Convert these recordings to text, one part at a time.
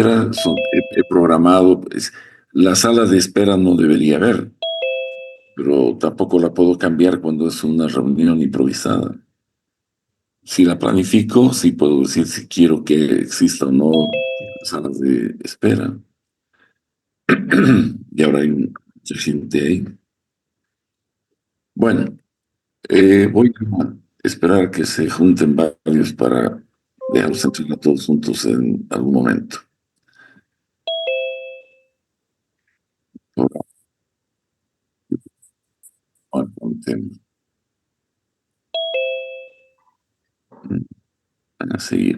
he programado, pues, la sala de espera no debería haber, pero tampoco la puedo cambiar cuando es una reunión improvisada. Si la planifico, sí puedo decir si quiero que exista o no salas de espera. Y ahora hay mucha gente ahí. Bueno, voy a esperar que se junten varios para dejarlos entrar a todos juntos en algún momento. Ahora, van a seguir.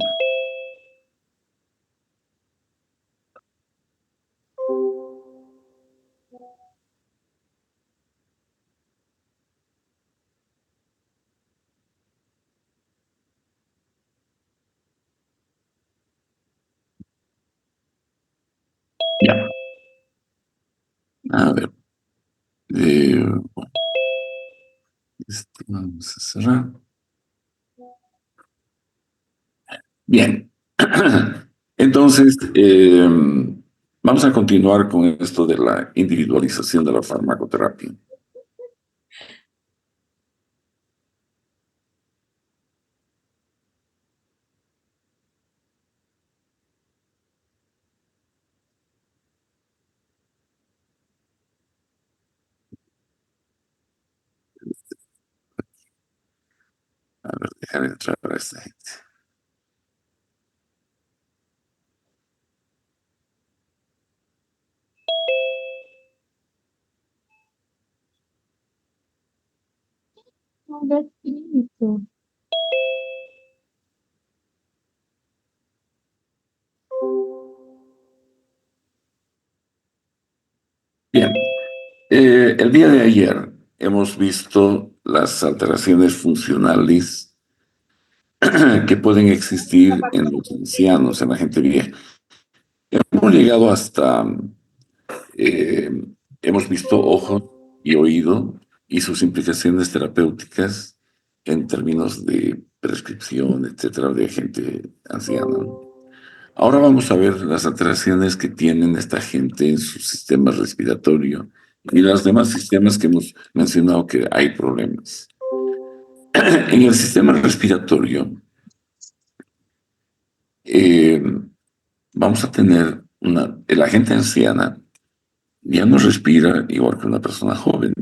Ya. A ver, eh, vamos a cerrar. Bien. Entonces, vamos a continuar con esto de la individualización de la farmacoterapia. A ver, dejar entrar a esta gente. Oh, that's cute. Bien. El día de ayer hemos visto las alteraciones funcionales que pueden existir en los ancianos, en la gente vieja. Hemos llegado hasta, eh, hemos visto ojo y oído y sus implicaciones terapéuticas en términos de prescripción, etcétera, de gente anciana. Ahora vamos a ver las alteraciones que tienen esta gente en su sistema respiratorio y los demás sistemas que hemos mencionado que hay problemas. En el sistema respiratorio, eh, vamos a tener la gente anciana ya no respira igual que una persona joven.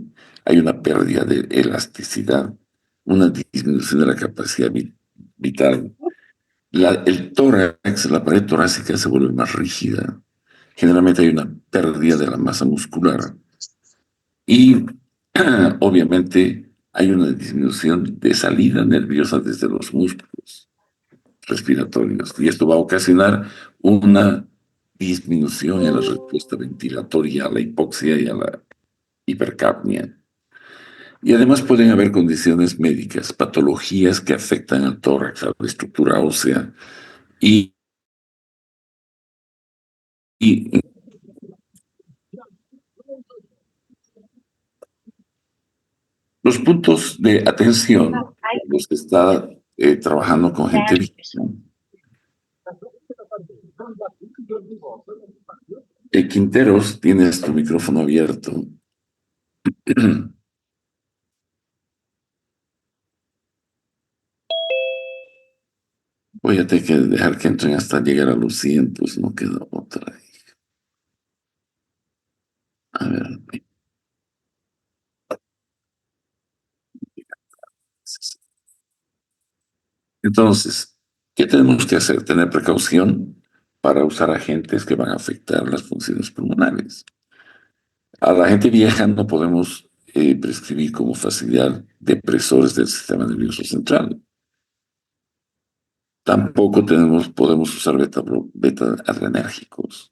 Hay una pérdida de elasticidad, una disminución de la capacidad vital. El tórax, la pared torácica se vuelve más rígida. Generalmente hay una pérdida de la masa muscular y obviamente hay una disminución de salida nerviosa desde los músculos respiratorios y esto va a ocasionar una disminución en la respuesta ventilatoria a la hipoxia y a la hipercapnia. Y además pueden haber condiciones médicas, patologías que afectan al tórax, a la estructura ósea y, y los puntos de atención, los que está trabajando con gente vieja. Quinteros, tienes tu micrófono abierto. Voy a tener que dejar que entren hasta llegar a los 100, pues no queda otra. A ver. Entonces, ¿qué tenemos que hacer? Tener precaución para usar agentes que van a afectar las funciones pulmonares. A la gente vieja no podemos prescribir como facilidad depresores del sistema nervioso central. Tampoco podemos usar beta-adrenérgicos.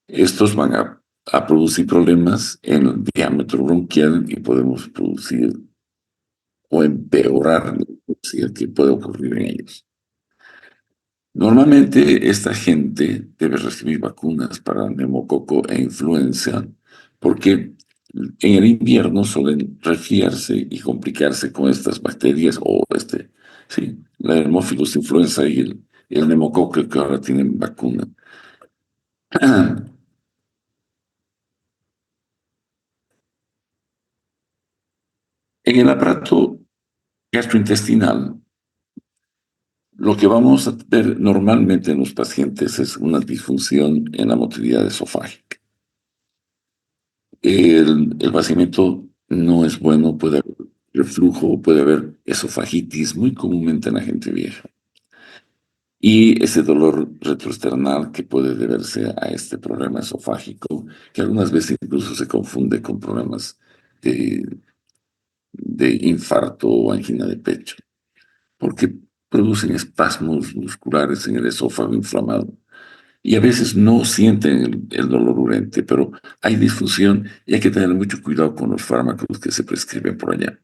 Estos van a producir problemas en el diámetro bronquial y podemos producir o empeorar la hipoxia que puede ocurrir en ellos. Normalmente esta gente debe recibir vacunas para neumococo e influenza porque en el invierno suelen resfriarse y complicarse con estas bacterias o sí, la Haemophilus influenza y el neumococo que ahora tienen vacuna. En el aparato gastrointestinal, lo que vamos a ver normalmente en los pacientes es una disfunción en la motilidad esofágica. El vaciamiento no es bueno, puede haber reflujo, puede haber esofagitis, muy comúnmente en la gente vieja. Y ese dolor retroesternal que puede deberse a este problema esofágico, que algunas veces incluso se confunde con problemas de, de infarto o angina de pecho, porque producen espasmos musculares en el esófago inflamado. Y a veces no sienten el dolor urente, pero hay difusión y hay que tener mucho cuidado con los fármacos que se prescriben por allá.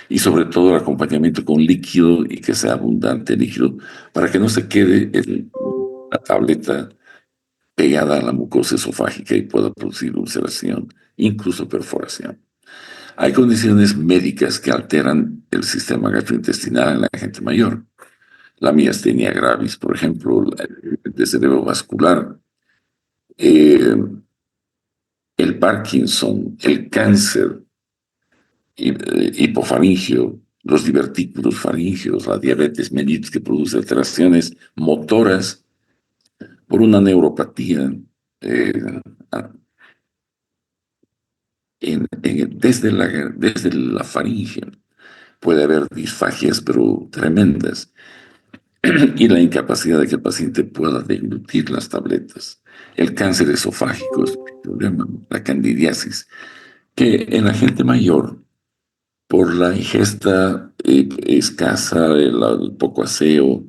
Y sobre todo el acompañamiento con líquido y que sea abundante líquido para que no se quede la tableta pegada a la mucosa esofágica y pueda producir ulceración, incluso perforación. Hay condiciones médicas que alteran el sistema gastrointestinal en la gente mayor. La miastenia gravis, por ejemplo, de cerebro vascular, eh, el Parkinson, el cáncer hipofaringio, los divertículos faringios, la diabetes mellitus que produce alteraciones motoras por una neuropatía eh, desde la faringe. Puede haber disfagias, pero tremendas, y la incapacidad de que el paciente pueda deglutir las tabletas. El cáncer esofágico es un problema, la candidiasis, que en la gente mayor, por la ingesta escasa, el poco aseo,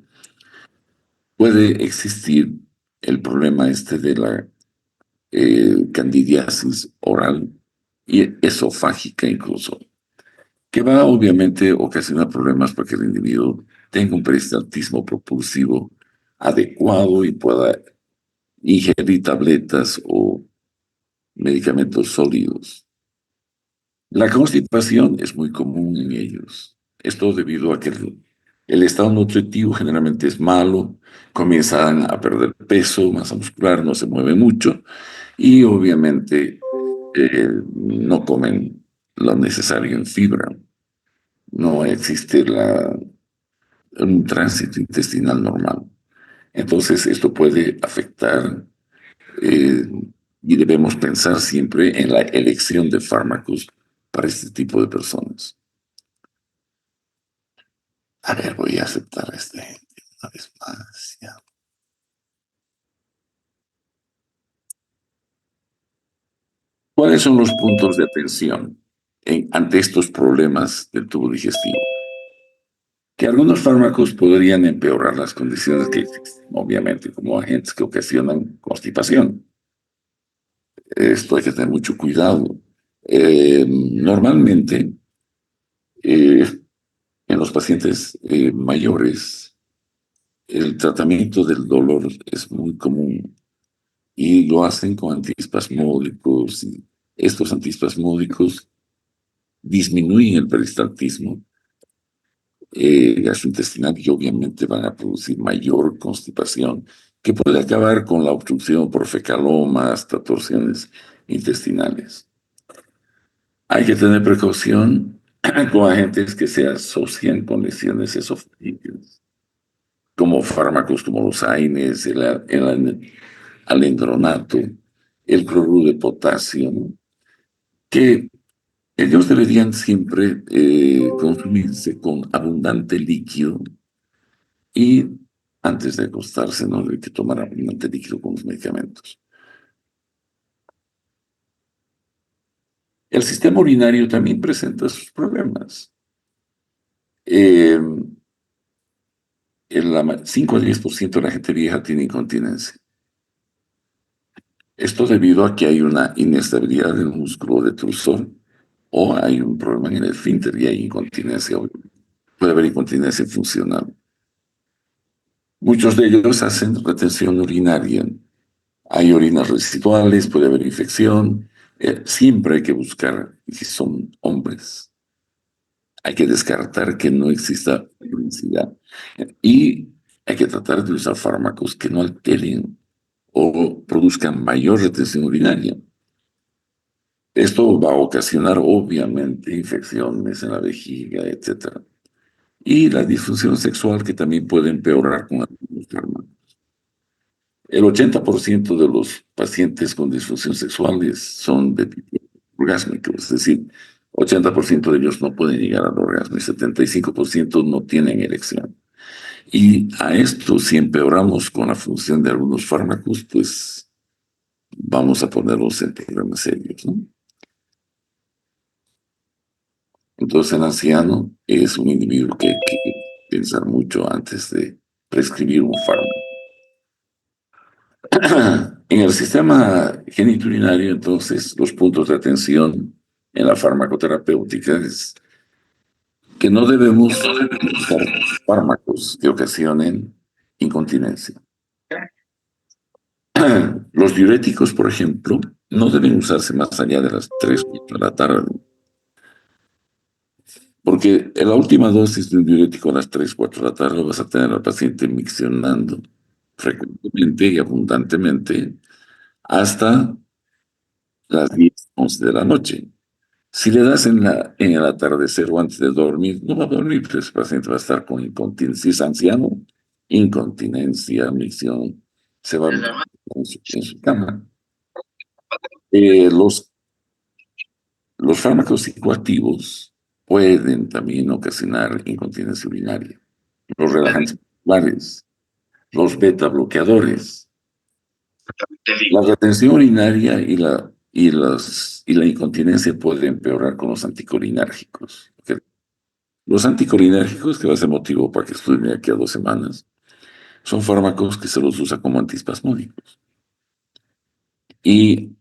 puede existir el problema este de la candidiasis oral y esofágica incluso, que va obviamente a ocasionar problemas para que el individuo tenga un peristaltismo propulsivo adecuado y pueda ingerir tabletas o medicamentos sólidos. La constipación es muy común en ellos. Esto debido a que el estado nutritivo generalmente es malo, comienzan a perder peso, masa muscular, no se mueve mucho y obviamente no comen lo necesario en fibra. No existe un tránsito intestinal normal. Entonces esto puede afectar eh, y debemos pensar siempre en la elección de fármacos para este tipo de personas. A ver, voy a aceptar a esta gente una vez más. Ya. ¿Cuáles son los puntos de atención ante estos problemas del tubo digestivo? Que algunos fármacos podrían empeorar las condiciones que existen, obviamente, como agentes que ocasionan constipación. Esto hay que tener mucho cuidado. Normalmente, eh, en los pacientes mayores, el tratamiento del dolor es muy común y lo hacen con antiespasmódicos. Y estos antiespasmódicos disminuyen el peristaltismo gastrointestinal y obviamente van a producir mayor constipación que puede acabar con la obstrucción por fecaloma hasta torsiones intestinales. Hay que tener precaución con agentes que se asocian con lesiones esofágicas, como fármacos como los AINES, el alendronato, el cloruro de potasio, ¿no? Que ellos deberían siempre consumirse con abundante líquido y antes de acostarse no hay que tomar abundante líquido con los medicamentos. El sistema urinario también presenta sus problemas. Eh, 5 a 10% de la gente vieja tiene incontinencia. Esto debido a que hay una inestabilidad del músculo detrusor o hay un problema en el esfínter y hay incontinencia. Puede haber incontinencia funcional. Muchos de ellos hacen retención urinaria. Hay orinas residuales, puede haber infección. Siempre hay que buscar, si son hombres, hay que descartar que no exista publicidad. Y hay que tratar de usar fármacos que no alteren o produzcan mayor retención urinaria. Esto va a ocasionar, obviamente, infecciones en la vejiga, etcétera. Y la disfunción sexual, que también puede empeorar con algunos fármacos. El 80% de los pacientes con disfunción sexual son de tipo orgásmico, es decir, 80% de ellos no pueden llegar al orgasmo y 75% no tienen erección. Y a esto, si empeoramos con la función de algunos fármacos, pues vamos a ponerlos en problemas serios, ¿no? Entonces, el anciano es un individuo que hay que pensar mucho antes de prescribir un fármaco. En el sistema genitourinario, entonces, los puntos de atención en la farmacoterapéutica es que no debemos usar fármacos que ocasionen incontinencia. Los diuréticos, por ejemplo, no deben usarse más allá de las 3 de la tarde, porque en la última dosis de un diurético a las 3 4 de la tarde vas a tener al paciente miccionando frecuentemente y abundantemente hasta las 10 11 de la noche. Si le das en el atardecer o antes de dormir, no va a dormir, pero ese paciente va a estar con incontinencia. Si es anciano, incontinencia, micción, se va a en su cama. Eh, los, los fármacos psicoactivos pueden también ocasionar incontinencia urinaria. Los relajantes musculares, los beta bloqueadores, la retención urinaria y la incontinencia pueden empeorar con los anticolinérgicos. ¿Ok? Los anticolinérgicos, que va a ser motivo para que estudien de aquí a 2 semanas, son fármacos que se los usa como antiespasmódicos. Y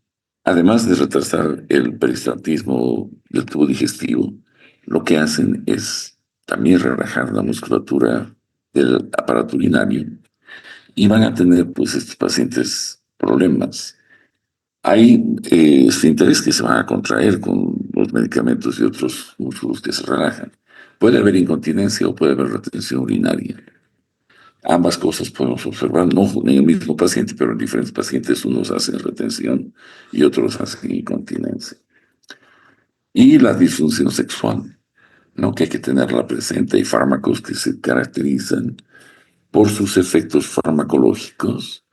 además de retrasar el peristaltismo del tubo digestivo, lo que hacen es también relajar la musculatura del aparato urinario y van a tener, pues, estos pacientes problemas. Hay esfínteres que se van a contraer con los medicamentos y otros músculos que se relajan. Puede haber incontinencia o puede haber retención urinaria. Ambas cosas podemos observar, no en el mismo paciente, pero en diferentes pacientes unos hacen retención y otros hacen incontinencia. Y la disfunción sexual, ¿no? Que hay que tenerla presente. Hay fármacos que se caracterizan por sus efectos farmacológicos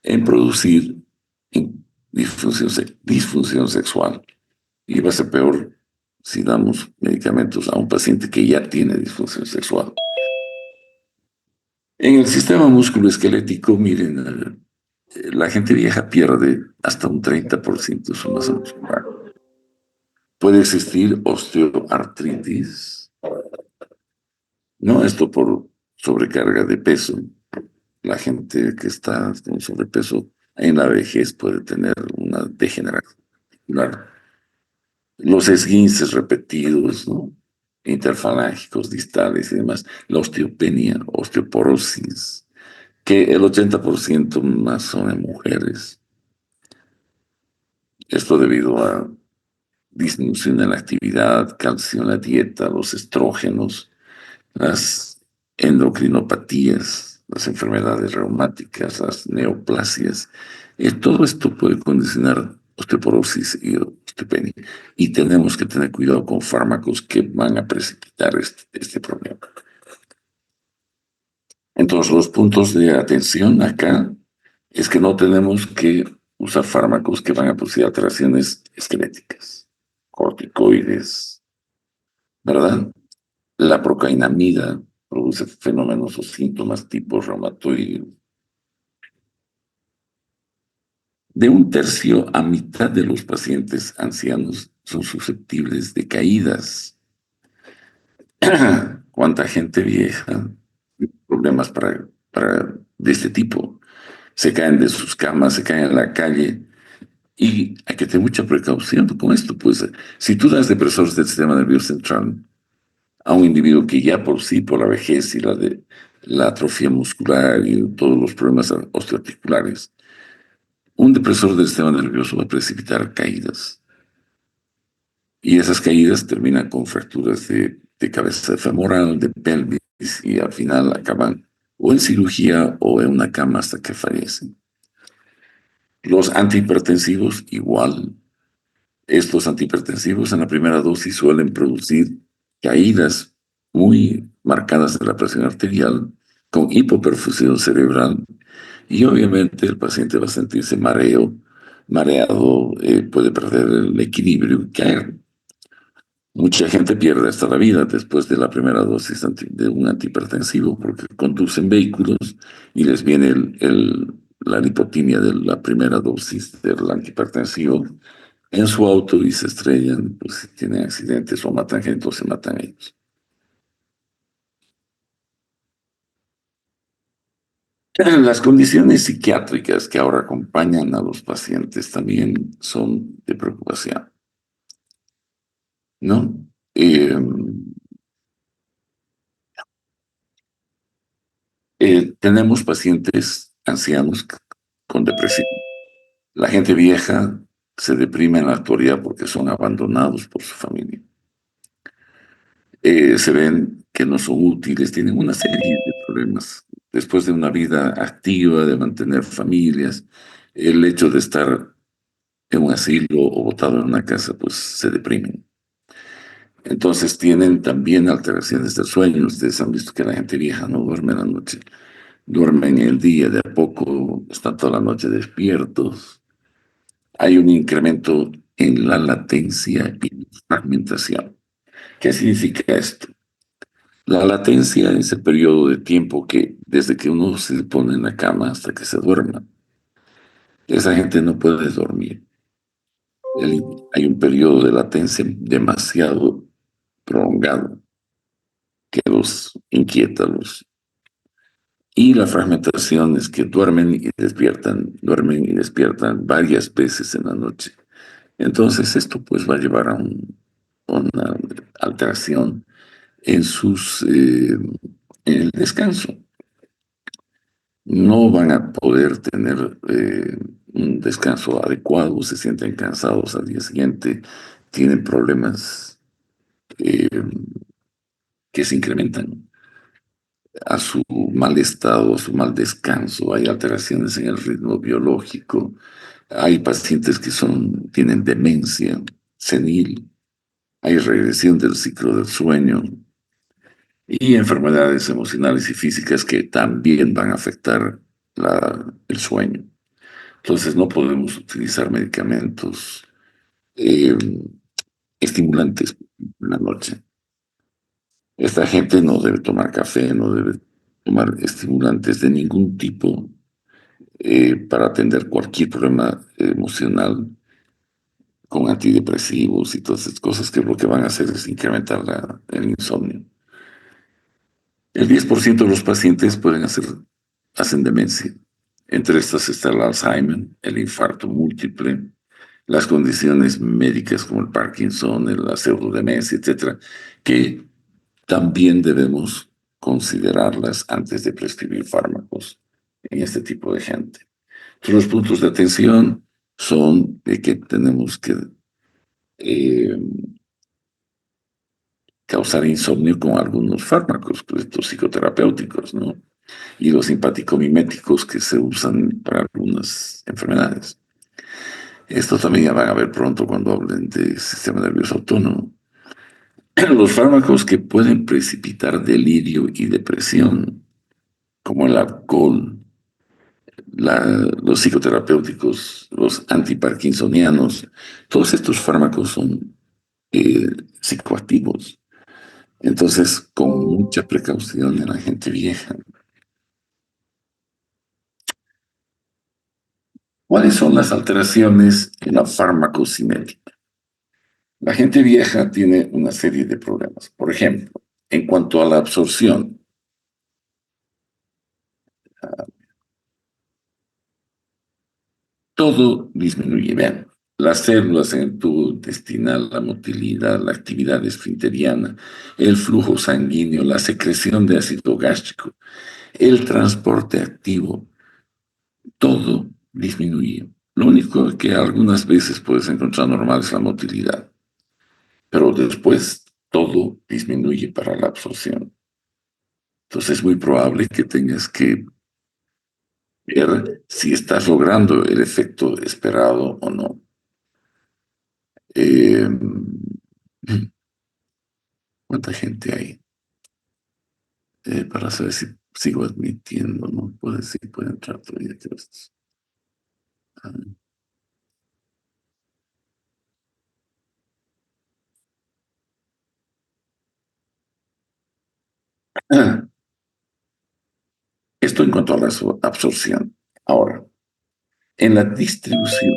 en producir disfunción sexual. Y va a ser peor si damos medicamentos a un paciente que ya tiene disfunción sexual. En el sistema musculoesquelético, miren, la gente vieja pierde hasta un 30% de su masa muscular. Puede existir osteoartritis, no esto por sobrecarga de peso. La gente que está con sobrepeso en la vejez puede tener una degeneración muscular. Los esguinces repetidos, ¿no? Interfalángicos, distales y demás. La osteopenia, osteoporosis, que el 80% más son en mujeres. Esto debido a disminución en la actividad, calcio en la dieta, los estrógenos, las endocrinopatías, las enfermedades reumáticas, las neoplasias. Todo esto puede condicionar osteoporosis y osteopenia. Y tenemos que tener cuidado con fármacos que van a precipitar este problema. Entonces, los puntos de atención acá es que no tenemos que usar fármacos que van a producir alteraciones esqueléticas, corticoides, ¿verdad? La procainamida produce fenómenos o síntomas tipo reumatoide. De un tercio a mitad de los pacientes ancianos son susceptibles de caídas. ¿Cuánta gente vieja? Problemas de este tipo. Se caen de sus camas, se caen en la calle. Y hay que tener mucha precaución con esto. Pues si tú das depresores del sistema nervioso central a un individuo que ya por sí, por la vejez y la atrofia muscular y todos los problemas osteoarticulares, un depresor del sistema nervioso va a precipitar caídas. Y esas caídas terminan con fracturas de cabeza femoral, de pelvis, y al final acaban o en cirugía o en una cama hasta que fallecen. Los antihipertensivos igual. Estos antihipertensivos en la primera dosis suelen producir caídas muy marcadas de la presión arterial con hipoperfusión cerebral y obviamente el paciente va a sentirse mareado, puede perder el equilibrio y caer. Mucha gente pierde hasta la vida después de la primera dosis de un antihipertensivo porque conducen vehículos y les viene la lipotimia de la primera dosis del antihipertensivo en su auto y se estrellan, pues tienen accidentes o matan gente o se matan ellos. Las condiciones psiquiátricas que ahora acompañan a los pacientes también son de preocupación, ¿no? Eh, tenemos pacientes ancianos con depresión. La gente vieja se deprime en la actualidad porque son abandonados por su familia. Se ven que no son útiles, tienen una serie de problemas. Después de una vida activa, de mantener familias, el hecho de estar en un asilo o botado en una casa, pues se deprimen. Entonces tienen también alteraciones del sueño. Ustedes han visto que la gente vieja no duerme en la noche, duermen el día, de a poco están toda la noche despiertos. Hay un incremento en la latencia y la fragmentación. ¿Qué significa esto? La latencia es el periodo de tiempo que desde que uno se pone en la cama hasta que se duerma. Esa gente no puede dormir. Hay un periodo de latencia demasiado prolongado que los inquieta. Y la fragmentación es que duermen y despiertan varias veces en la noche. Entonces esto pues va a llevar a una alteración en en el descanso. No van a poder tener un descanso adecuado, se sienten cansados al día siguiente, tienen problemas eh, que se incrementan a su mal estado, a su mal descanso, hay alteraciones en el ritmo biológico, hay pacientes que tienen demencia senil, hay regresión del ciclo del sueño y enfermedades emocionales y físicas que también van a afectar el sueño. Entonces no podemos utilizar medicamentos eh, estimulantes en la noche. Esta gente no debe tomar café, no debe tomar estimulantes de ningún tipo para atender cualquier problema emocional con antidepresivos y todas esas cosas que lo que van a hacer es incrementar el insomnio. El 10% de los pacientes hacen demencia. Entre estas está el Alzheimer, el infarto múltiple, las condiciones médicas como el Parkinson, la pseudodemencia, etcétera, que también debemos considerarlas antes de prescribir fármacos en este tipo de gente. Entonces, los puntos de atención son de que tenemos que eh, causar insomnio con algunos fármacos, pues, estos psicoterapéuticos, ¿no? Y los simpaticomiméticos que se usan para algunas enfermedades. Esto también ya van a ver pronto cuando hablen de sistema nervioso autónomo. Los fármacos que pueden precipitar delirio y depresión, como el alcohol, los psicoterapéuticos, los antiparkinsonianos, todos estos fármacos son eh, psicoactivos. Entonces, con mucha precaución en la gente vieja. ¿Cuáles son las alteraciones en la farmacocinética? La gente vieja tiene una serie de problemas. Por ejemplo, en cuanto a la absorción, todo disminuye. Vean, las células en el tubo intestinal, la motilidad, la actividad esfinteriana, el flujo sanguíneo, la secreción de ácido gástrico, el transporte activo, todo disminuye. Lo único que algunas veces puedes encontrar normal es la motilidad, pero después todo disminuye para la absorción. Entonces es muy probable que tengas que ver si estás logrando el efecto esperado o no. Eh, ¿Cuánta gente hay? Para saber si sigo admitiendo, ¿no? Puede, sí, puede entrar todavía. Ah, esto en cuanto a la absorción. Ahora, en la distribución,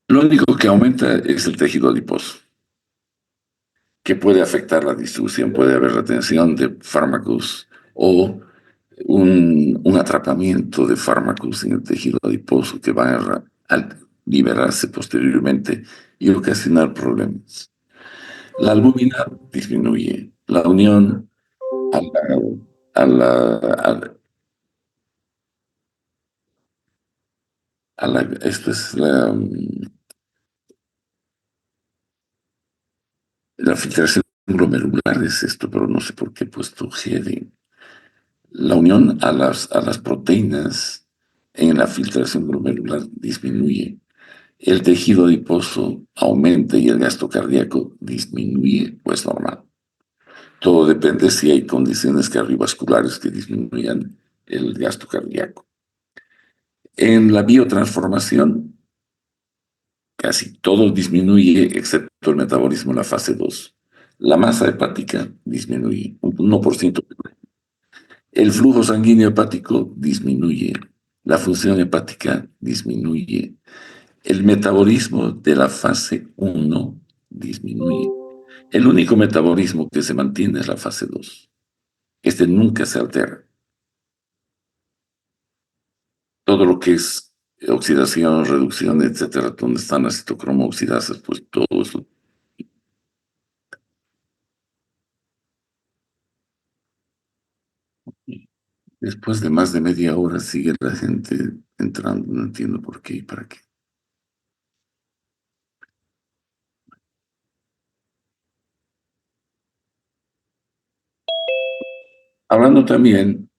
lo único que aumenta es el tejido adiposo, que puede afectar la distribución. Puede haber retención de fármacos o un atrapamiento de fármacos en el tejido adiposo que van a liberarse posteriormente y ocasionar problemas. La albúmina disminuye. La unión a la, esto es la filtración glomerular, es esto, pero no sé por qué he puesto GD. La unión a las proteínas en la filtración glomerular disminuye. El tejido adiposo aumenta y el gasto cardíaco disminuye, pues normal. Todo depende si hay condiciones cardiovasculares que disminuyan el gasto cardíaco. En la biotransformación, casi todo disminuye excepto el metabolismo en la fase 2. La masa hepática disminuye un 1%. El flujo sanguíneo hepático disminuye. La función hepática disminuye. El metabolismo de la fase 1 disminuye. El único metabolismo que se mantiene es la fase 2. Este nunca se altera. Todo lo que es oxidación, reducción, etcétera, donde están las citocromo oxidasas, pues todo eso. Después de más de media hora sigue la gente entrando, no entiendo por qué y para qué. Hablando también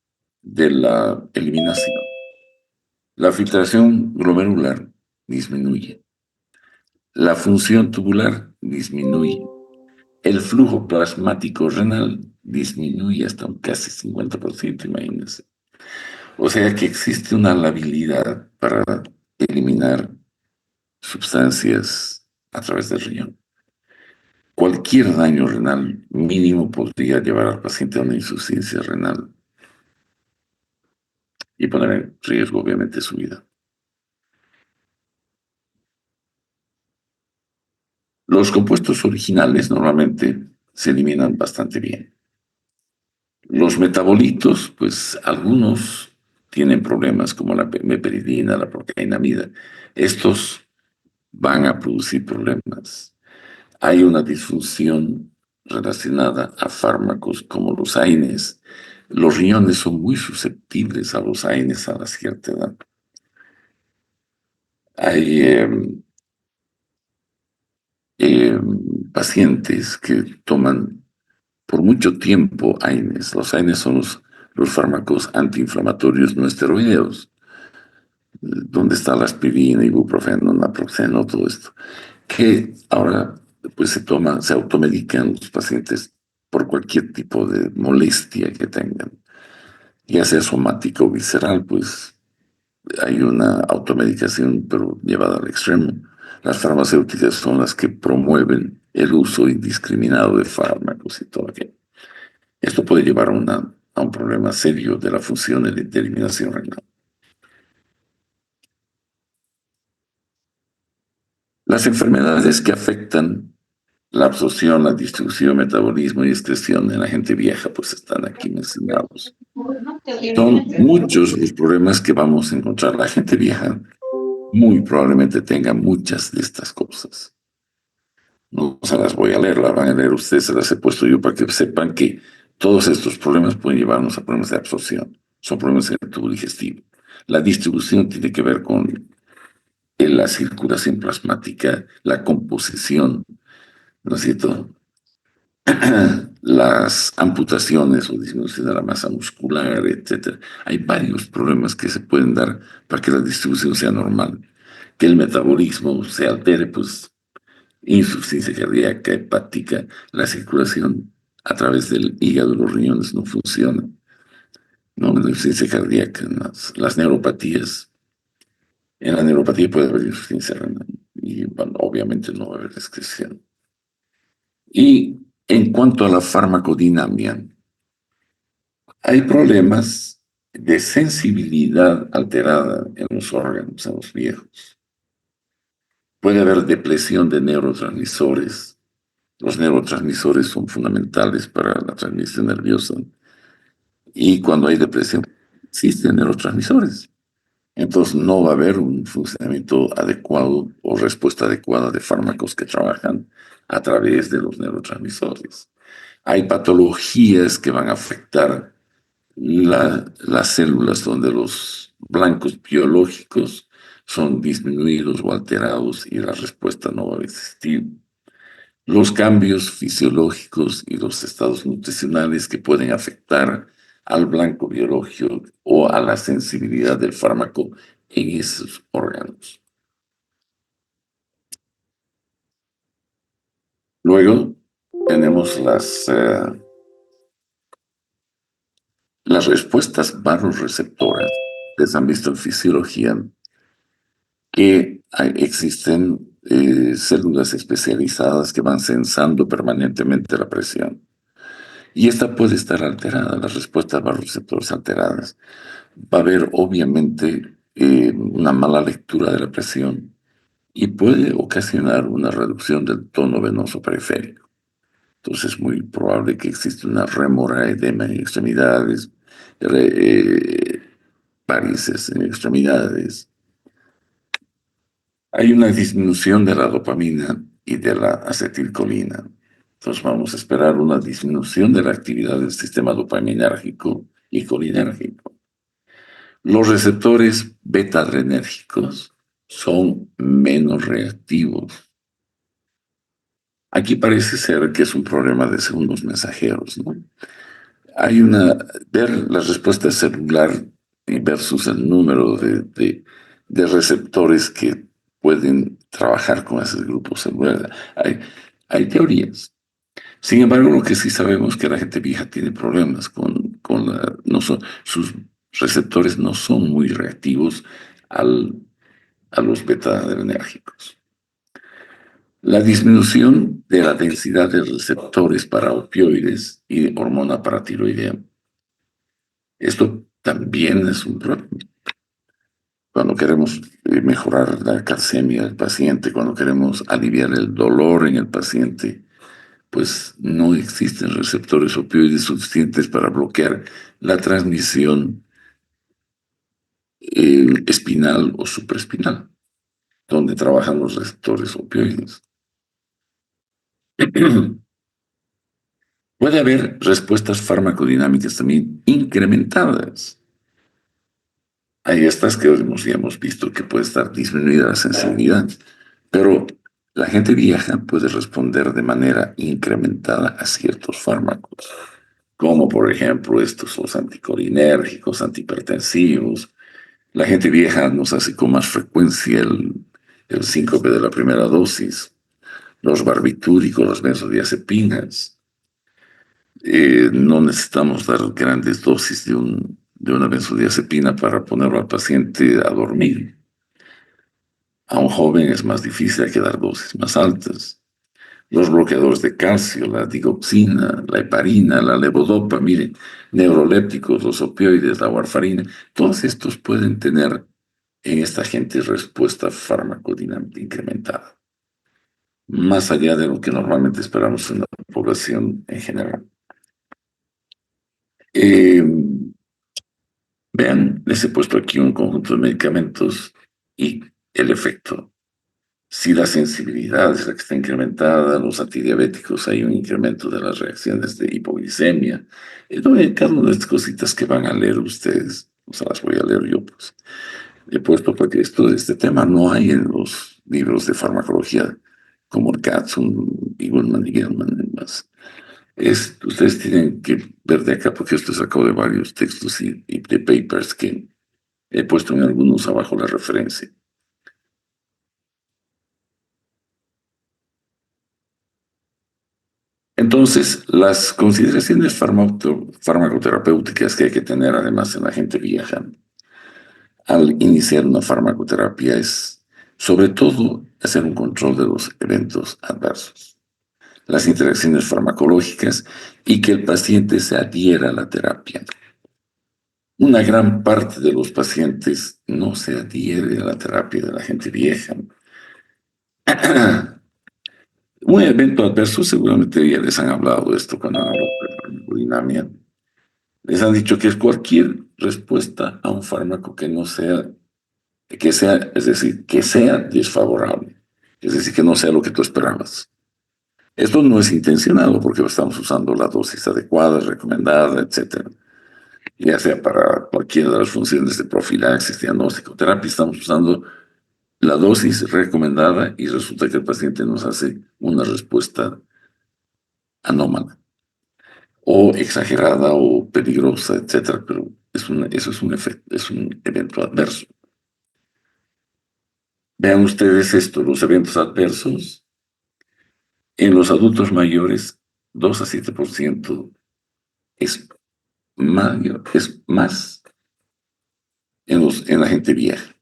de la eliminación, la filtración glomerular disminuye, la función tubular disminuye, el flujo plasmático renal disminuye hasta un casi 50%, imagínense. O sea que existe una labilidad para eliminar sustancias a través del riñón. Cualquier daño renal mínimo podría llevar al paciente a una insuficiencia renal y poner en riesgo, obviamente, su vida. Los compuestos originales normalmente se eliminan bastante bien. Los metabolitos, pues algunos tienen problemas como la meperidina, la procainamida. Estos van a producir problemas. Hay una disfunción relacionada a fármacos como los AINES. Los riñones son muy susceptibles a los AINES a la cierta edad. Hay eh, pacientes que toman por mucho tiempo AINES. Los AINES son los fármacos antiinflamatorios no esteroideos, donde está la aspirina, ibuprofeno, naproxeno, todo esto, que ahora pues se automedican los pacientes por cualquier tipo de molestia que tengan, ya sea somática o visceral, pues hay una automedicación, pero llevada al extremo. Las farmacéuticas son las que promueven el uso indiscriminado de fármacos y todo aquello. Esto puede llevar a un problema serio de la función de eliminación renal. Las enfermedades que afectan la absorción, la distribución, metabolismo y excreción en la gente vieja, pues están aquí mencionados. Son muchos los problemas que vamos a encontrar. La gente vieja muy probablemente tenga muchas de estas cosas. No se las voy a leer, las van a leer ustedes, se las he puesto yo para que sepan que todos estos problemas pueden llevarnos a problemas de absorción. Son problemas del tubo digestivo. La distribución tiene que ver con la circulación plasmática, la composición, ¿no es cierto? las amputaciones o disminución de la masa muscular, etcétera. Hay varios problemas que se pueden dar para que la distribución sea normal. Que el metabolismo se altere, pues insuficiencia cardíaca, hepática, la circulación a través del hígado, los riñones no funcionan, ¿no? La insuficiencia cardíaca, las neuropatías. En la neuropatía puede haber insuficiencia renal y bueno, obviamente no va a haber excreción. Y en cuanto a la farmacodinamia, hay problemas de sensibilidad alterada en los órganos, en los viejos. Puede haber depresión de neurotransmisores. Los neurotransmisores son fundamentales para la transmisión nerviosa. Y cuando hay depresión, existen neurotransmisores. Entonces no va a haber un funcionamiento adecuado o respuesta adecuada de fármacos que trabajan a través de los neurotransmisores. Hay patologías que van a afectar las células donde los blancos biológicos son disminuidos o alterados y la respuesta no va a existir. Los cambios fisiológicos y los estados nutricionales que pueden afectar al blanco biológico o a la sensibilidad del fármaco en esos órganos. Luego tenemos las respuestas vasoreceptoras que se han visto en fisiología, que existen células especializadas que van sensando permanentemente la presión. Y esta puede estar alterada, las respuestas vasoreceptores alteradas. Va a haber obviamente una mala lectura de la presión y puede ocasionar una reducción del tono venoso periférico. Entonces es muy probable que exista una rémora, edema en extremidades, varices en extremidades. Hay una disminución de la dopamina y de la acetilcolina. Entonces vamos a esperar una disminución de la actividad del sistema dopaminérgico y colinérgico. Los receptores beta-adrenérgicos son menos reactivos. Aquí parece ser que es un problema de segundos mensajeros, ¿no? Ver la respuesta celular versus el número de receptores que pueden trabajar con ese grupo celular. Hay teorías. Sin embargo, lo que sí sabemos es que la gente vieja tiene problemas sus receptores no son muy reactivos a los beta-adrenérgicos. La disminución de la densidad de receptores para opioides y hormona paratiroidea. Esto también es un problema. Cuando queremos mejorar la calcemia del paciente, cuando queremos aliviar el dolor en el paciente, pues no existen receptores opioides suficientes para bloquear la transmisión espinal o supraespinal, donde trabajan los receptores opioides. Puede haber respuestas farmacodinámicas también incrementadas. Hay estas que hemos visto que puede estar disminuida la sensibilidad, pero la gente vieja puede responder de manera incrementada a ciertos fármacos, como por ejemplo estos los anticolinérgicos, antihipertensivos. La gente vieja nos hace con más frecuencia el síncope de la primera dosis, los barbitúricos, las benzodiazepinas. No necesitamos dar grandes dosis de una benzodiazepina para ponerlo al paciente a dormir. A un joven es más difícil, hay que dar dosis más altas. Los bloqueadores de calcio, la digoxina, la heparina, la levodopa, miren, neurolépticos, los opioides, la warfarina, todos estos pueden tener en esta gente respuesta farmacodinámica incrementada, más allá de lo que normalmente esperamos en la población en general. Vean, les he puesto aquí un conjunto de medicamentos y el efecto. Si la sensibilidad es la que está incrementada, los antidiabéticos hay un incremento de las reacciones de hipoglicemia. Cada una de estas cositas que van a leer ustedes, o sea, las voy a leer yo, pues. He puesto porque este tema no hay en los libros de farmacología como el Katzun, Eagleman y Gelman y demás. Ustedes tienen que ver de acá, porque esto he sacado de varios textos y de papers que he puesto en algunos abajo la referencia. Entonces, las consideraciones farmacoterapéuticas que hay que tener además en la gente vieja al iniciar una farmacoterapia es, sobre todo, hacer un control de los eventos adversos, las interacciones farmacológicas y que el paciente se adhiera a la terapia. Una gran parte de los pacientes no se adhiere a la terapia de la gente vieja. Un evento adverso, seguramente ya les han hablado de esto cuando han hablado de farmacodinamia. Les han dicho que es cualquier respuesta a un fármaco es decir, que sea desfavorable, es decir, que no sea lo que tú esperabas. Esto no es intencionado porque estamos usando la dosis adecuada, recomendada, etcétera. Ya sea para cualquiera de las funciones de profilaxis, diagnóstico, terapia, estamos usando la dosis recomendada y resulta que el paciente nos hace una respuesta anómala o exagerada o peligrosa, etcétera, pero eso es un efecto, es un evento adverso. Vean ustedes esto, los eventos adversos en los adultos mayores, 2 a 7% es es más en la gente vieja.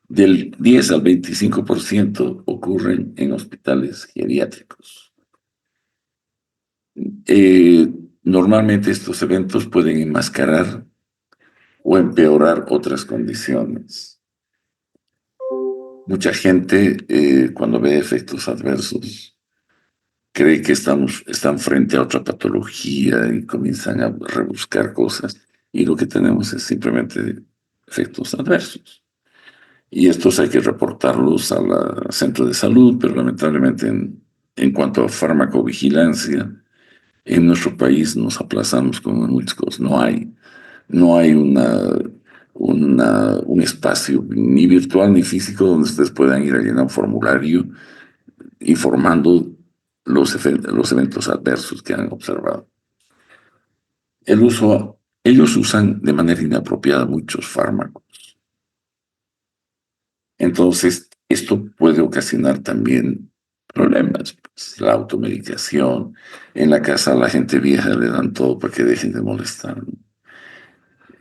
Del 10 al 25% ocurren en hospitales geriátricos. Eh, Normalmente estos eventos pueden enmascarar o empeorar otras condiciones. Mucha gente, cuando ve efectos adversos, cree que están frente a otra patología y comienzan a rebuscar cosas. Y lo que tenemos es simplemente efectos adversos. Y estos hay que reportarlos al centro de salud, pero lamentablemente en cuanto a farmacovigilancia, en nuestro país nos aplazamos con muchas cosas. No hay un espacio ni virtual ni físico donde ustedes puedan ir a llenar un formulario informando los eventos adversos que han observado. Ellos usan de manera inapropiada muchos fármacos. Entonces, esto puede ocasionar también problemas, pues, la automedicación. En la casa a la gente vieja le dan todo para que dejen de molestar, ¿no?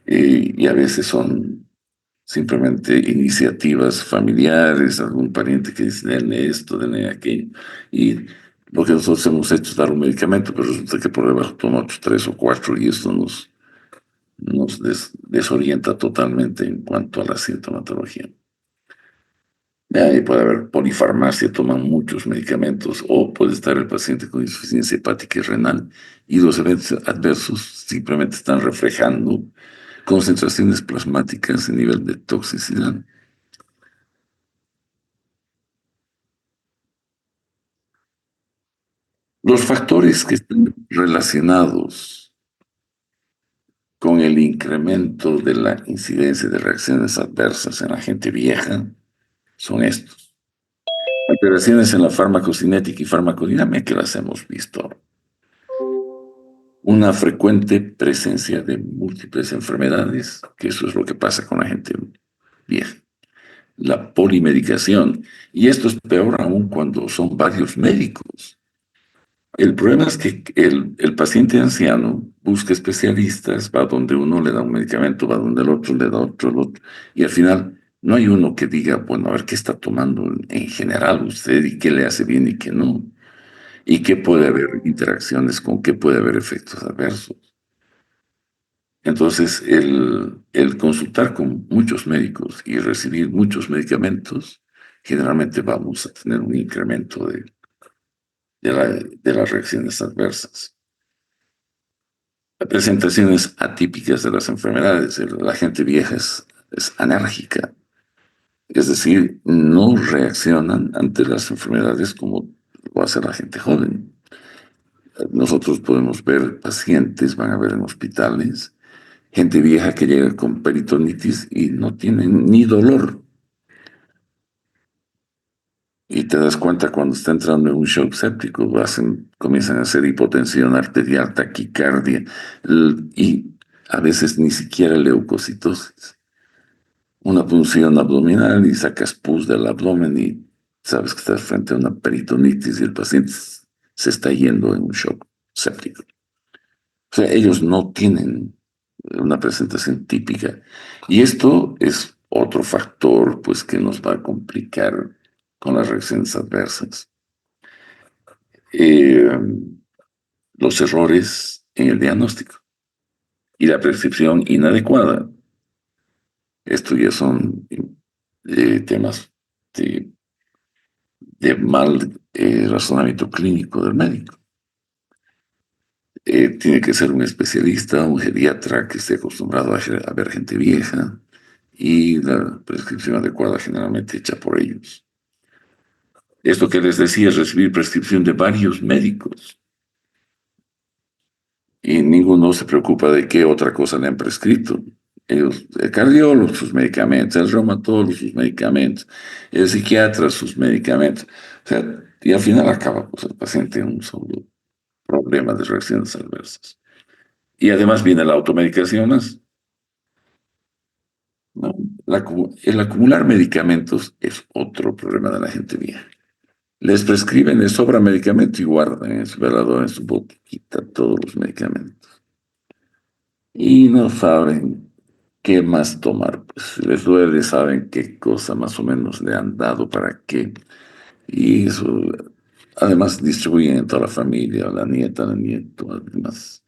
Y a veces son simplemente iniciativas familiares, algún pariente que dice, denle esto, denle aquello. Y lo que nosotros hemos hecho es dar un medicamento, pero resulta que por debajo toma otros 3 o 4 y esto nos desorienta totalmente en cuanto a la sintomatología. Ahí puede haber polifarmacia, toman muchos medicamentos, o puede estar el paciente con insuficiencia hepática y renal, y los eventos adversos simplemente están reflejando concentraciones plasmáticas en nivel de toxicidad. Los factores que están relacionados con el incremento de la incidencia de reacciones adversas en la gente vieja son estos. Alteraciones en la farmacocinética y farmacodinámica que las hemos visto. Una frecuente presencia de múltiples enfermedades, que eso es lo que pasa con la gente vieja. La polimedicación, y esto es peor aún cuando son varios médicos. El problema es que el paciente anciano busca especialistas, va donde uno le da un medicamento, va donde el otro le da otro, el otro, y al final no hay uno que diga, bueno, a ver qué está tomando en general usted y qué le hace bien y qué no, y qué puede haber interacciones, con qué puede haber efectos adversos. Entonces, el consultar con muchos médicos y recibir muchos medicamentos, generalmente vamos a tener un incremento de las reacciones adversas. Presentaciones atípicas de las enfermedades. La gente vieja es anérgica, es decir, no reaccionan ante las enfermedades como lo hace la gente joven. Nosotros podemos ver pacientes, van a ver en hospitales, gente vieja que llega con peritonitis y no tienen ni dolor. Y te das cuenta cuando está entrando en un shock séptico, comienzan a hacer hipotensión arterial, taquicardia, y a veces ni siquiera leucocitosis. Una punción abdominal y sacas pus del abdomen y sabes que estás frente a una peritonitis y el paciente se está yendo en un shock séptico. O sea, ellos no tienen una presentación típica. Y esto es otro factor, pues, que nos va a complicar con las reacciones adversas. Eh, los errores en el diagnóstico y la prescripción inadecuada. Esto ya son temas de, de mal razonamiento clínico del médico. Tiene que ser un especialista, un geriatra que esté acostumbrado a ver gente vieja y la prescripción adecuada generalmente hecha por ellos. Esto que les decía es recibir prescripción de varios médicos y ninguno se preocupa de qué otra cosa le han prescrito. Ellos, el cardiólogo sus medicamentos, el reumatólogo sus medicamentos, el psiquiatra sus medicamentos. O sea, y al final acaba pues, el paciente en un solo problema de reacciones adversas. Y además viene la automedicación más. ¿No? El acumular medicamentos es otro problema de la gente vieja. Les prescriben, les sobra medicamento y guardan en su velador, en su botiquita, todos los medicamentos. Y no saben qué más tomar. Pues si les duele, saben qué cosa más o menos le han dado para qué. Y eso, además, distribuyen en toda la familia, la nieta, el nieto, además.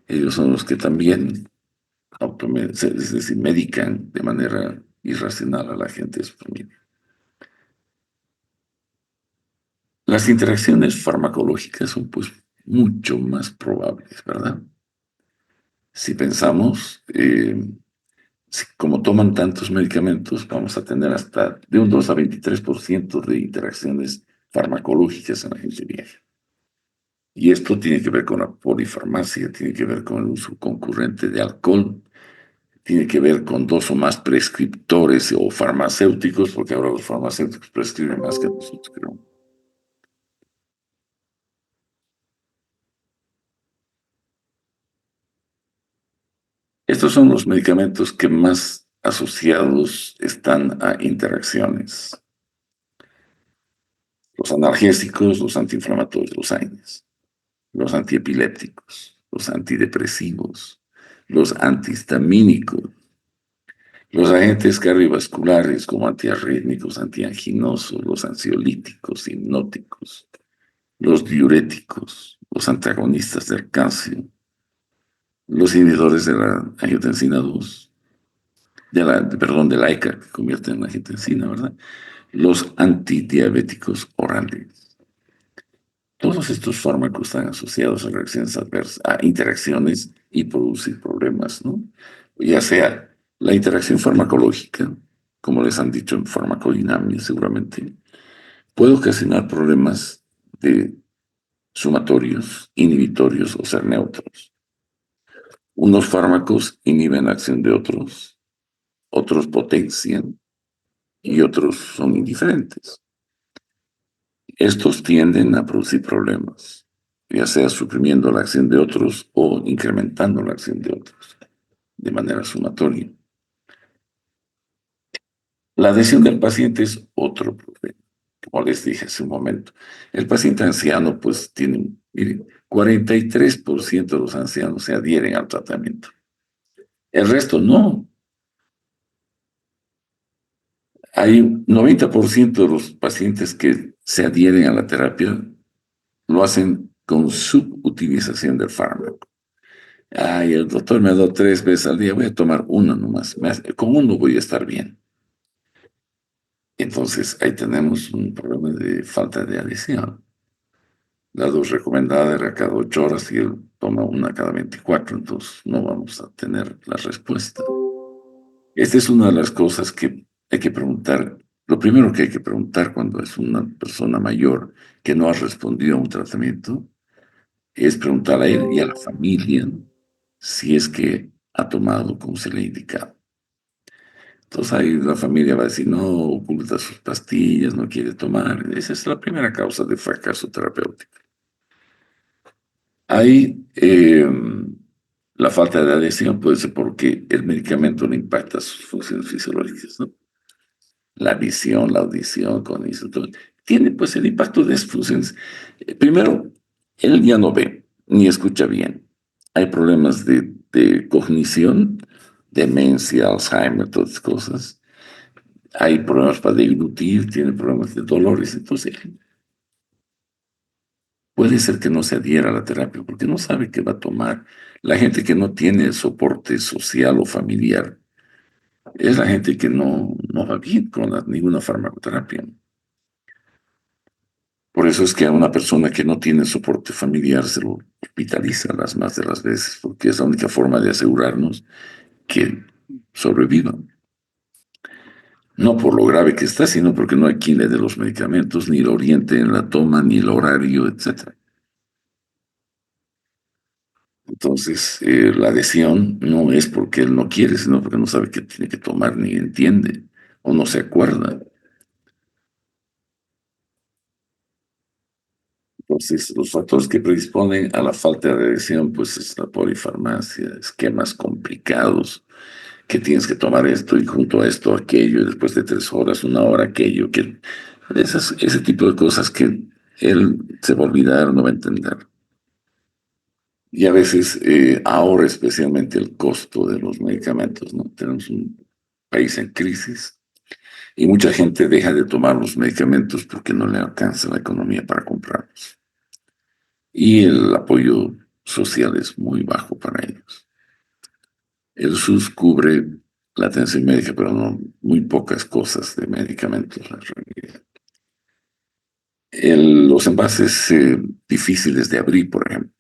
Ellos son los que también es decir, medican de manera irracional a la gente de su familia. Las interacciones farmacológicas son pues mucho más probables, ¿verdad? Si pensamos, como toman tantos medicamentos, vamos a tener hasta de un 2 a 23% de interacciones farmacológicas en la gente vieja. Y esto tiene que ver con la polifarmacia, tiene que ver con el uso concurrente de alcohol, tiene que ver con dos o más prescriptores o farmacéuticos, porque ahora los farmacéuticos prescriben más que nosotros, creo. Estos son los medicamentos que más asociados están a interacciones. Los analgésicos, los antiinflamatorios, los AINES, los antiepilépticos, los antidepresivos, los antihistamínicos, los agentes cardiovasculares como antiarrítmicos, antianginosos, los ansiolíticos, hipnóticos, los diuréticos, los antagonistas del calcio, los inhibidores de la angiotensina 2, perdón, de la ECA, que convierte en angiotensina, ¿verdad? Los antidiabéticos orales. Todos estos fármacos están asociados a reacciones adversas, a interacciones y producir problemas, ¿no? Ya sea la interacción farmacológica, como les han dicho en farmacodinamia seguramente, puede ocasionar problemas de sumatorios, inhibitorios o ser neutros. Unos fármacos inhiben la acción de otros, otros potencian y otros son indiferentes. Estos tienden a producir problemas, ya sea suprimiendo la acción de otros o incrementando la acción de otros de manera sumatoria. La adhesión del paciente es otro problema, como les dije hace un momento. El paciente anciano, pues, tiene, miren, 43% de los ancianos se adhieren al tratamiento. El resto no. Hay un 90% de los pacientes que se adhieren a la terapia lo hacen con subutilización del fármaco. Ay, el doctor me ha dado 3 veces al día, voy a tomar una nomás. Con uno voy a estar bien. Entonces ahí tenemos un problema de falta de adhesión. La dosis recomendada era cada 8 horas y él toma una cada 24, entonces no vamos a tener la respuesta. Esta es una de las cosas que hay que preguntar. Lo primero que hay que preguntar cuando es una persona mayor que no ha respondido a un tratamiento es preguntar a él y a la familia si es que ha tomado como se le ha indicado. Entonces ahí la familia va a decir, no, oculta sus pastillas, no quiere tomar. Esa es la primera causa de fracaso terapéutico. Ahí la falta de adhesión puede ser porque el medicamento no impacta sus funciones fisiológicas, ¿no? La visión, la audición, con eso, todo. Tiene pues el impacto de esas funciones. Primero, él ya no ve ni escucha bien. Hay problemas de cognición, demencia, Alzheimer, todas esas cosas. Hay problemas para deglutir, tiene problemas de dolores. Entonces, puede ser que no se adhiera a la terapia porque no sabe qué va a tomar. La gente que no tiene soporte social o familiar es la gente que no va bien con ninguna farmacoterapia. Por eso es que a una persona que no tiene soporte familiar se lo hospitaliza las más de las veces, porque es la única forma de asegurarnos que sobrevivan. No por lo grave que está, sino porque no hay quien le dé los medicamentos, ni lo oriente en la toma, ni el horario, etc. Entonces, la adhesión no es porque él no quiere, sino porque no sabe qué tiene que tomar, ni entiende, o no se acuerda. Entonces, los factores que predisponen a la falta de adhesión, pues es la polifarmacia, esquemas complicados, que tienes que tomar esto y junto a esto aquello, y después de 3 horas, 1 hora aquello, que ese tipo de cosas que él se va a olvidar, no va a entender. Y a veces ahora especialmente el costo de los medicamentos, ¿no? Tenemos un país en crisis y mucha gente deja de tomar los medicamentos porque no le alcanza la economía para comprarlos. Y el apoyo social es muy bajo para ellos. El SUS cubre la atención médica, pero no muy pocas cosas de medicamentos en realidad. Los envases difíciles de abrir, por ejemplo.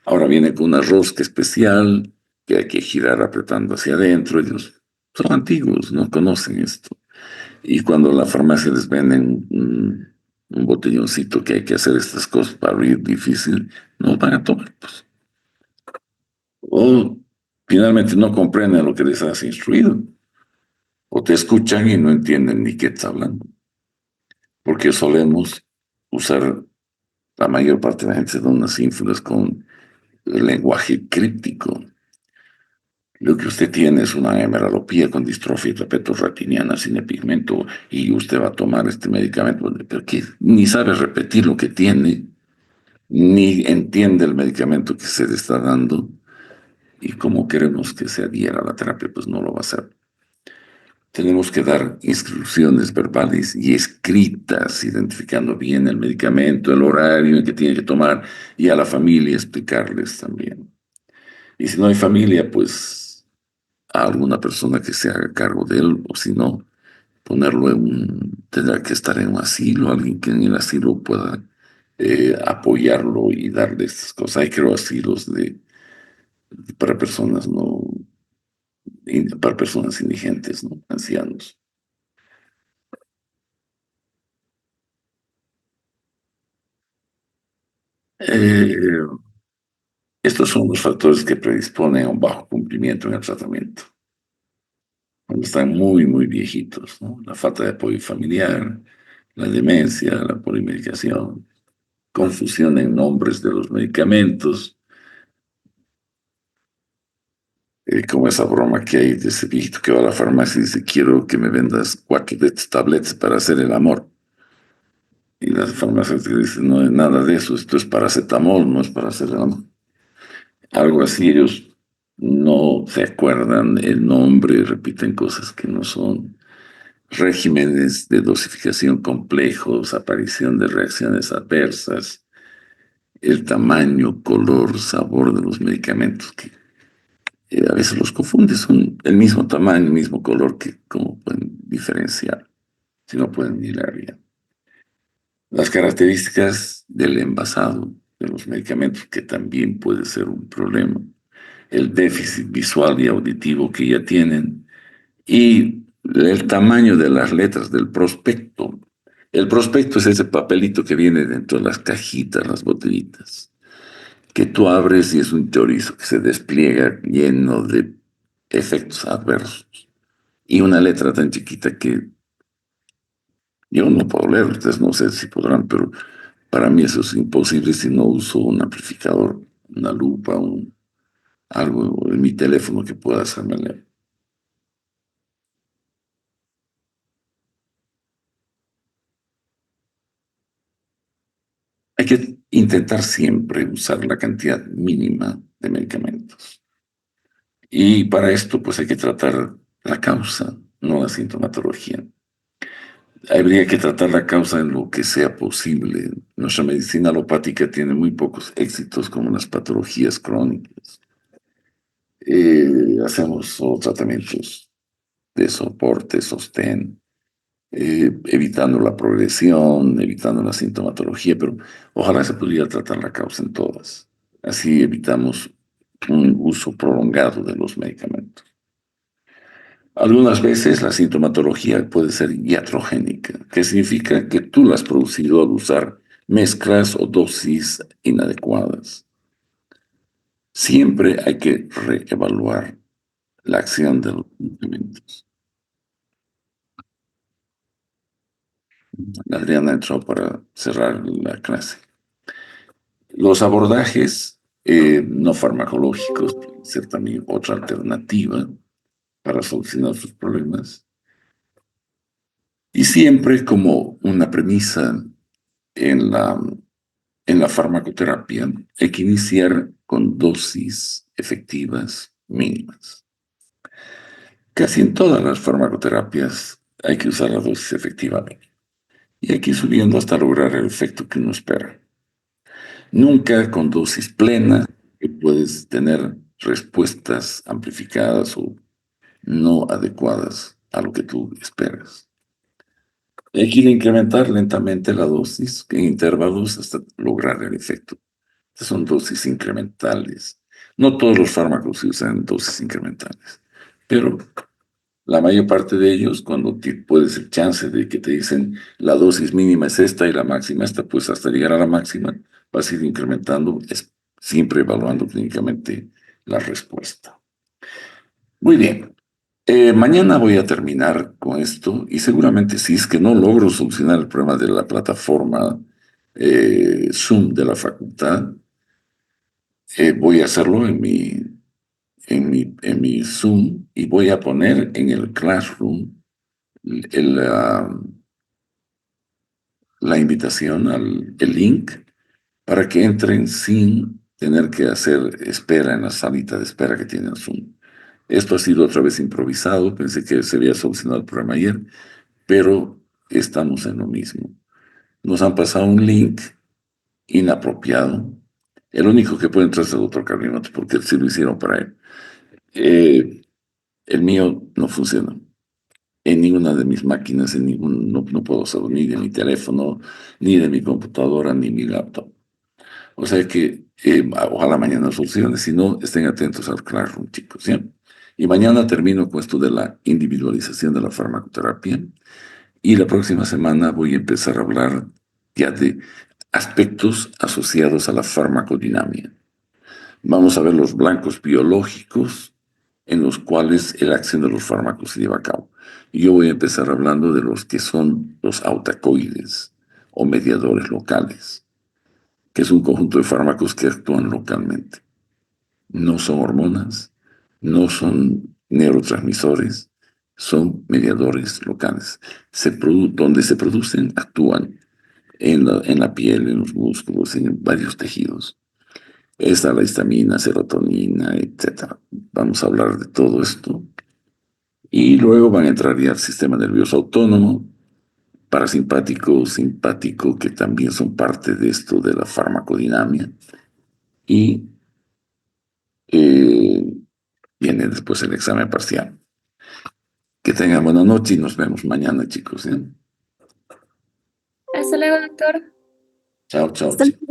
Ahora viene con una rosca especial que hay que girar apretando hacia adentro. Ellos son antiguos, no conocen esto. Y cuando la farmacia les venden un botelloncito que hay que hacer estas cosas para abrir difícil, no van a tomar, pues. O finalmente no comprenden lo que les has instruido. O te escuchan y no entienden ni qué estás hablando. Porque solemos usar, la mayor parte de la gente se da unas ínfulas con el lenguaje críptico. Lo que usted tiene es una hemeralopía con distrofia retiniana sin pigmento y usted va a tomar este medicamento, pero que ni sabe repetir lo que tiene, ni entiende el medicamento que se le está dando y como queremos que se adhiera a la terapia, pues no lo va a hacer. Tenemos que dar instrucciones verbales y escritas, identificando bien el medicamento, el horario en que tiene que tomar y a la familia explicarles también. Y si no hay familia, pues a alguna persona que se haga cargo de él, o si no, ponerlo tendrá que estar en un asilo, alguien que en el asilo pueda apoyarlo y darle estas cosas. Hay, creo, asilos para personas no, para personas indigentes, ¿no? Ancianos. Eh, Estos son los factores que predisponen a un bajo cumplimiento en el tratamiento. Cuando están muy, muy viejitos, ¿no? La falta de apoyo familiar, la demencia, la polimedicación, confusión en nombres de los medicamentos, como esa broma que hay de ese viejito que va a la farmacia y dice, quiero que me vendas 4 de estas tabletas para hacer el amor. Y las farmacéuticas dicen, no es nada de eso, esto es paracetamol, no es para hacer el amor. Algo así, ellos no se acuerdan el nombre, repiten cosas que no son. Regímenes de dosificación complejos, aparición de reacciones adversas, el tamaño, color, sabor de los medicamentos, que a veces los confunde, son el mismo tamaño, el mismo color, que cómo pueden diferenciar, si no pueden mirar bien. Las características del envasado de los medicamentos, que también puede ser un problema, el déficit visual y auditivo que ya tienen, y el tamaño de las letras del prospecto. El prospecto es ese papelito que viene dentro de las cajitas, las botellitas, que tú abres y es un chorizo que se despliega lleno de efectos adversos. y una letra tan chiquita que yo no puedo leer, ustedes no sé si podrán, pero para mí eso es imposible si no uso un amplificador, una lupa, algo en mi teléfono que pueda hacerme leer. Hay que intentar siempre usar la cantidad mínima de medicamentos. Y para esto, pues hay que tratar la causa, no la sintomatología. Habría que tratar la causa en lo que sea posible. Nuestra medicina alopática tiene muy pocos éxitos como las patologías crónicas. Hacemos solo tratamientos de soporte, sostén, evitando la progresión, evitando la sintomatología, pero ojalá se pudiera tratar la causa en todas. Así evitamos un uso prolongado de los medicamentos. Algunas veces la sintomatología puede ser iatrogénica, que significa que tú la has producido al usar mezclas o dosis inadecuadas. Siempre hay que reevaluar la acción de los medicamentos. Adriana entró para cerrar la clase. Los abordajes no farmacológicos pueden ser también otra alternativa para solucionar sus problemas. Y siempre como una premisa en la farmacoterapia, hay que iniciar con dosis efectivas mínimas. Casi en todas las farmacoterapias hay que usar la dosis efectiva mínima. Y hay que ir subiendo hasta lograr el efecto que uno espera. Nunca con dosis plena, que puedes tener respuestas amplificadas o no adecuadas a lo que tú esperas. Hay que ir a incrementar lentamente la dosis en intervalos hasta lograr el efecto. Estas son dosis incrementales. No todos los fármacos se usan en dosis incrementales, pero la mayor parte de ellos, cuando puedes el chance de que te dicen la dosis mínima es esta y la máxima esta, pues hasta llegar a la máxima vas a ir incrementando, siempre evaluando clínicamente la respuesta. Muy bien. Mañana voy a terminar con esto y seguramente si es que no logro solucionar el problema de la plataforma Zoom de la facultad, voy a hacerlo en mi Zoom y voy a poner en el Classroom el, ah, la invitación, el link, para que entren sin tener que hacer espera en la salita de espera que tiene el Zoom. Esto ha sido otra vez improvisado, pensé que se había solucionado el problema ayer, pero estamos en lo mismo. Nos han pasado un link inapropiado. El único que puede entrar es el doctor Carlinotti, porque sí lo hicieron para él. Eh, el mío no funciona. En ninguna de mis máquinas, no puedo hacerlo, ni de mi teléfono, ni de mi computadora, ni mi laptop. O sea que ojalá mañana solucione, si no, estén atentos al Classroom, chicos, ¿ya? Y mañana termino con esto de la individualización de la farmacoterapia y la próxima semana voy a empezar a hablar ya de aspectos asociados a la farmacodinámica. Vamos a ver los blancos biológicos en los cuales la acción de los fármacos se lleva a cabo. Y yo voy a empezar hablando de los que son los autacoides o mediadores locales, que es un conjunto de fármacos que actúan localmente. No son hormonas, no son neurotransmisores, son mediadores locales. Donde se producen, actúan en la piel, en los músculos, en varios tejidos. Está la histamina, serotonina, etcétera. Vamos a hablar de todo esto. Y luego van a entrar ya al sistema nervioso autónomo, parasimpático, simpático, que también son parte de esto de la farmacodinámica. Y eh, viene después el examen parcial. Que tengan buena noche y nos vemos mañana, chicos, ¿eh? Hasta luego, doctor. Chao, chao, Hasta chicos.